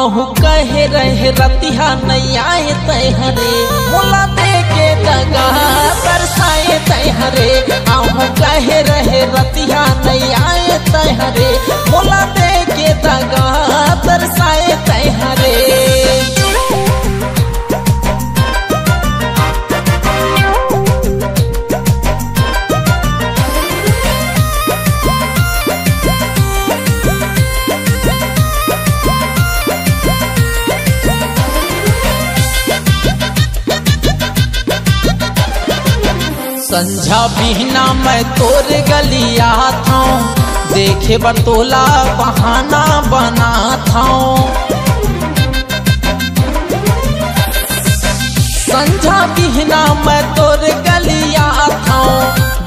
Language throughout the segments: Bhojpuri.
आहू कहे रहे रतिहा नहीं आए तैहरे मोला दे के दगा तरसाए तैहरे। आहू कहे रहे रतिहा नहीं आए तैहरे मोला दे के दगा तरसाए तैहरे। संझा बिहना मैं तोर गलिया था देखे बतोला बहाना बना था। संझा बिहना मैं तोर गलिया था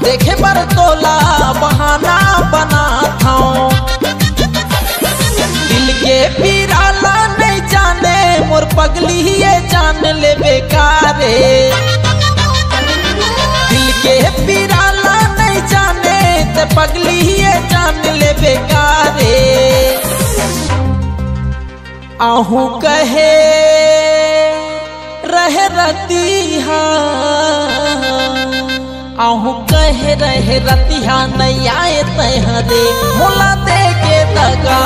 देखे बतोला बहाना बना था। दिल के पीराला नहीं जाने मोर पगली ये जान ले बेकारे। दिल के पीराला नहीं जाने ते पगली ये जान ले बेकारे। आहू कहे रहे रतिहा आहू कहे रहे रतिहा नहीं आए तैहरे मोला दे के दगा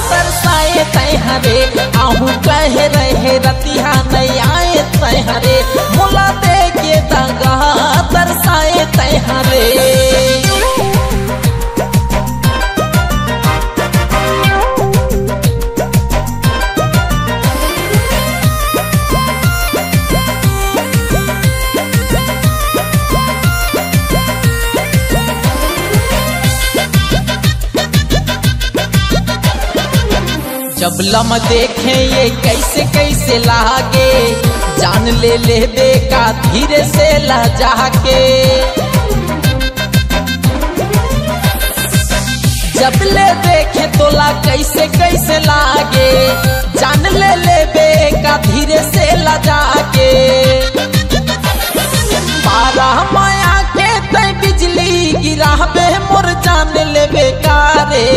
तरसाए तैहरे। आहू कहे रहे रतिहा नहीं आए तैहरे मोला दे के दगा तरसाए तैहरे। जब लम देखे ये कैसे कैसे लागे जान ले बेका धीरे से लजा के। जब ले देखे तोला कैसे कैसे लागे जान ले बेका धीरे से लजा के। पारा माया के तय बिजली गिरा बे मोर जान ले बेकारे।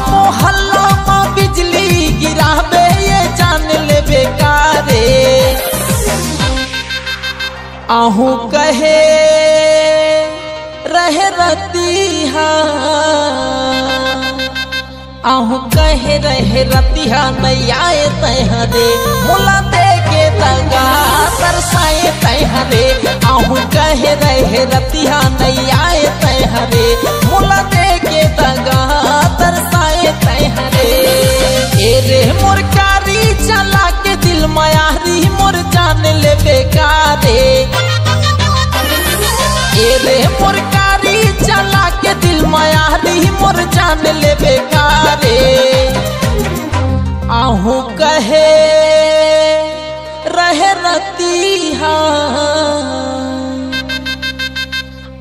मोहल्ला में बिजली गिरा बे ये जान ले बेकारे। आहू कहे रहे रतिहा आहू कहे रहे रतिहा नहीं आए तैहरे मोला दे के दगा तरसाए तैहरे। आहू कहे रहे रतिहा नहीं आए तैहरे मोला दे के दगा तरसाए तैहरे। रे मोर कारी चला के दिल मायारी मोर जान ले बेकारे। रे मोर कारी चला के दिल मायारी मोर जान ले बेकारे। आहू कहे रहे रतिहा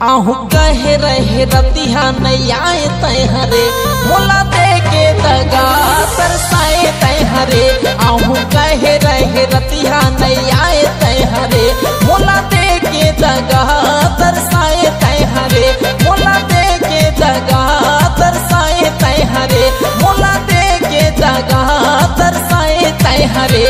आहू कहे रहे रतिहा नहीं आए तैहरे मोला दे के दगा तरसाए तैहरे। आहू कहे रहे रतिहा नहीं आए तैहरे मोला दे के दगा तरसाए तैहरे। मोला दे के दगा तरसाए तैहरे मोला दे के दगा तरसाए तैहरे।